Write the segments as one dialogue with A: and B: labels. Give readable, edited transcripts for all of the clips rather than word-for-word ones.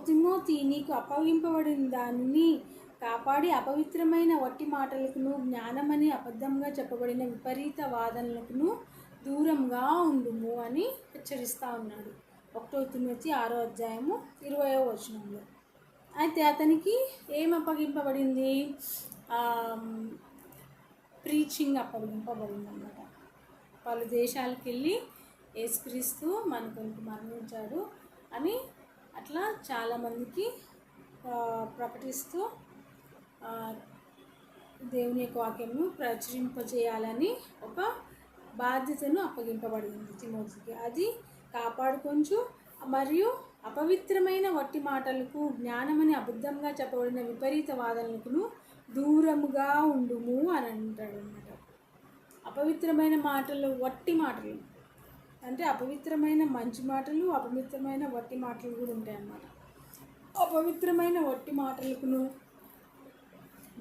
A: Timothy, నీకు అప్పగింపబడిన దానిని కాపాడి అపవిత్రమైన వట్టి మాటలకును, జ్ఞానమని అబద్ధంగా చెప్పబడిన విపరీత వాదనలకును దూరంగా ఉండుము అని హెచ్చరిస్తూ ఉన్నాడు. 1 తిమోతి 6వ అధ్యాయము 20వ వచనంలో. అయితే అతనికి ఏం అప్పగింపబడింది? ప్రీచింగ్ అప్పగింపబడింది అన్నమాట. పలు దేశాలకు వెళ్ళి యేసుక్రీస్తు మన కొరకు మరణించాడు అని అట్లా చాలామందికి ప్రకటిస్తూ దేవుని యొక్క వాక్యంను ప్రచురింపజేయాలని ఒక బాధ్యతను అప్పగింపబడింది తిమోతికి. అది కాపాడుకొంచు మరియు అపవిత్రమైన వట్టి మాటలకు, జ్ఞానమని అబద్ధంగా చెప్పబడిన విపరీత వాదనలకు దూరముగా ఉండుము అని అంటాడు అన్నమాట. అపవిత్రమైన మాటలు, వట్టి మాటలు అంటే అపవిత్రమైన మంచి మాటలు, అపవిత్రమైన వట్టి మాటలు కూడా ఉంటాయి అన్నమాట. అపవిత్రమైన వట్టి మాటలకును,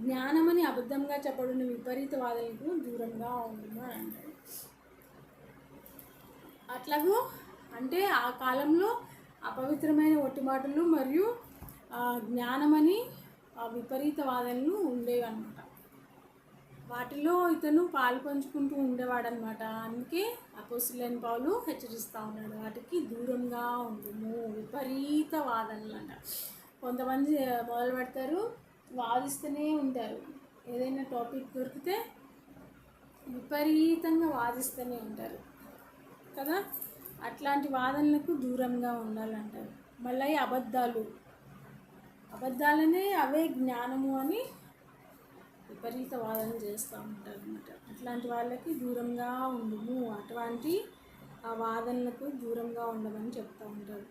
A: జ్ఞానమని అబద్ధంగా చెప్పబడిన విపరీత వాదనలకు దూరంగా ఉండుము అని అంటాడు. అట్లాగూ అంటే ఆ కాలంలో అపవిత్రమైన వట్టి మాటలు మరియు జ్ఞానమని విపరీత వాదనలు ఉండేవి అన్నమాట. వాటిలో ఇతను పాలు పంచుకుంటూ ఉండేవాడనమాట. అందుకే అపోస్తలుడైన పౌలు హెచ్చరిస్తూ ఉన్నాడు, వాటికి దూరంగా ఉండుము. విపరీత వాదనలు అంట. కొంతమంది మొదలు పెడతారు, వాదిస్తూనే ఉంటారు. ఏదైనా టాపిక్ దొరికితే విపరీతంగా వాదిస్తూనే ఉంటారు కదా. అట్లాంటి వాదనలకు దూరంగా ఉండాలంటారు. మళ్ళీ అబద్ధాలనే అవే జ్ఞానము అని విపరీత వాదన చేస్తూ ఉంటారు అన్నమాట. అట్లాంటి వాళ్ళకి దూరంగా ఉండుము, అటువంటి ఆ వాదనలకు దూరంగా ఉండమని చెప్తూ ఉంటారు.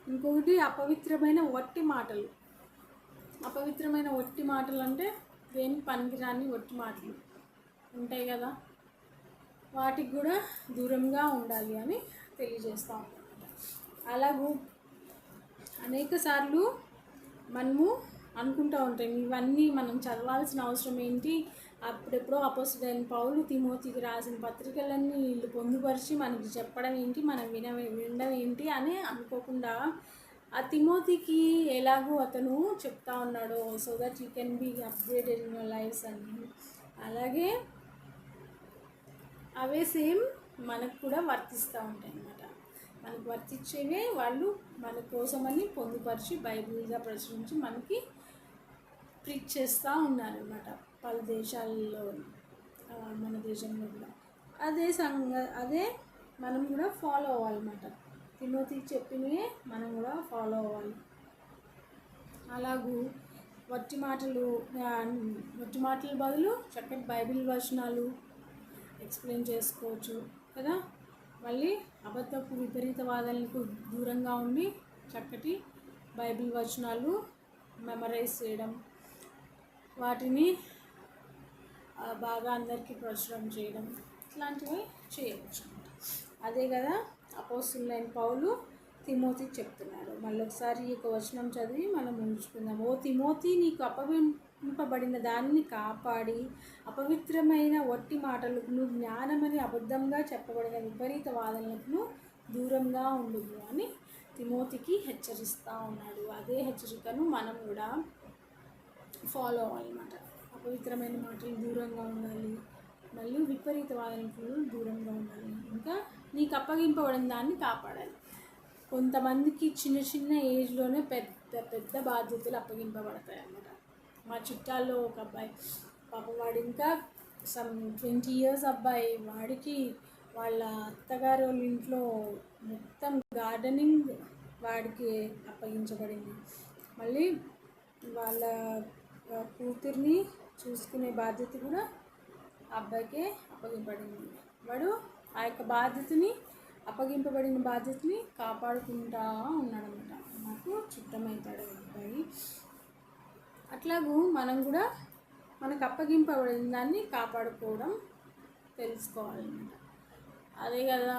A: ఇంకొకటి అపవిత్రమైన వట్టి మాటలు. అపవిత్రమైన వట్టి మాటలు అంటే దేనికి పనికిరాని వట్టి మాటలు ఉంటాయి కదా, వాటికి కూడా దూరంగా ఉండాలి అని తెలియజేస్తూ ఉంటారు. అలాగూ అనేక సార్లు మనము అనుకుంటూ ఉంటాం, ఇవన్నీ మనం చదవాల్సిన అవసరం ఏంటి? అప్పుడెప్పుడో అపోస్తలుడైన పౌలు తిమోతికి రాసిన పత్రికలన్నీ వీళ్ళు పొందుపరిచి మనకి చెప్పడం ఏంటి, మనం వినడం ఏంటి అని అనుకోకుండా ఆ తిమోతికి ఎలాగో అతను చెప్తా ఉన్నాడో, so that you can be upgraded in your lifes అని, అలాగే అవే సేమ్ మనకు కూడా వర్తిస్తూ ఉంటాయి అన్నమాట. మనకు వర్తించేవే వాళ్ళు మన కోసమని పొందుపరిచి బైబిల్గా ప్రచురించి మనకి ప్రీచ్ చేస్తూ ఉన్నారన్నమాట పలు దేశాల్లో, మన దేశంలో కూడా. అదే మనం కూడా ఫాలో అవ్వాలన్నమాట. తిమోతికి చెప్పినవే మనం కూడా ఫాలో అవ్వాలి. అలాగూ వట్టి మాటల బదులు చక్కటి బైబిల్ వచనాలు ఎక్స్ప్లెయిన్ చేసుకోవచ్చు కదా. మళ్ళీ అబద్ధపు విపరీత వాదనలకు దూరంగా ఉండి చక్కటి బైబిల్ వచనాలు మెమరైజ్ చేయడం, వాటిని బాగా అందరికీ ప్రచురం చేయడం, ఇట్లాంటివి చేయవచ్చు. అదే కదా అపోస్తలుడైన పౌలు తిమోతికి చెప్తున్నాడు. మళ్ళీ ఒకసారి ఈ యొక్క వచనం చదివి మనం ఉంచుకుందాం. ఓ తిమోతి, నీకు అప్పగింపబడిన దానిని కాపాడి అపవిత్రమైన వట్టి మాటలకు, జ్ఞానమని అబద్ధంగా చెప్పబడిన విపరీత వాదనలకు దూరంగా ఉండుము అని తిమోతికి హెచ్చరిస్తూ ఉన్నాడు. అదే హెచ్చరికను మనం కూడా ఫాలో అవ్వాలన్నమాట. అపవిత్రమైన మాటలు దూరంగా ఉండాలి, మళ్ళీ విపరీత వాదనకు దూరంగా ఉండాలి, ఇంకా నీకు అప్పగింపబడిన దాన్ని కాపాడాలి. కొంతమందికి చిన్న చిన్న ఏజ్లోనే పెద్ద పెద్ద బాధ్యతలు అప్పగింపబడతాయి అన్నమాట. మా చుట్టాల్లో ఒక అబ్బాయి, పాపం వాడు ఇంకా 20 years అబ్బాయి, వాడికి వాళ్ళ అత్తగారు వాళ్ళ ఇంట్లో మొత్తం గార్డెనింగ్ వాడికి అప్పగించబడింది. మళ్ళీ వాళ్ళ కూతుర్ని చూసుకునే బాధ్యత కూడా అబ్బాయికే అప్పగింపబడింది. వాడు ఆ యొక్క అప్పగింపబడిన బాధ్యతని కాపాడుకుంటా ఉన్నాడనమాట. నాకు చుట్టమవుతాడు అబ్బాయి. అట్లాగూ మనం కూడా మనకు అప్పగింపబడిన దాన్ని కాపాడుకోవడం తెలుసుకోవాలన్నమాట. అదే కదా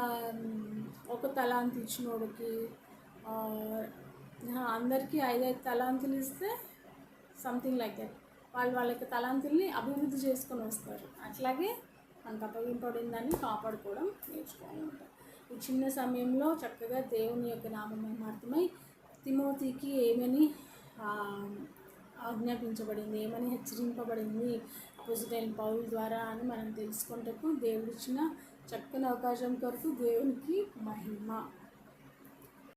A: ఒక తలాంతు ఇచ్చినోడికి అందరికీ 5 తలాంతులు ఇస్తే సంథింగ్ లైక్ దట్ వాళ్ళ యొక్క తలాంతుల్ని అభివృద్ధి చేసుకొని వస్తారు. అట్లాగే మనకు అప్పగింపబడిన దాన్ని కాపాడుకోవడం నేర్చుకోవాలన్నమాట. ఈ చిన్న సమయంలో చక్కగా దేవుని యొక్క నామమహిమార్థమై తిమోతికి ఏమని ఆ, ఆజ్ఞాపించబడింది, ఏమని హెచ్చరింపబడింది అపోజిటైన పౌలు ద్వారా అని మనం తెలుసుకుంటకు దేవుడిచ్చిన చక్కని అవకాశం కొరకు దేవునికి మహిమ.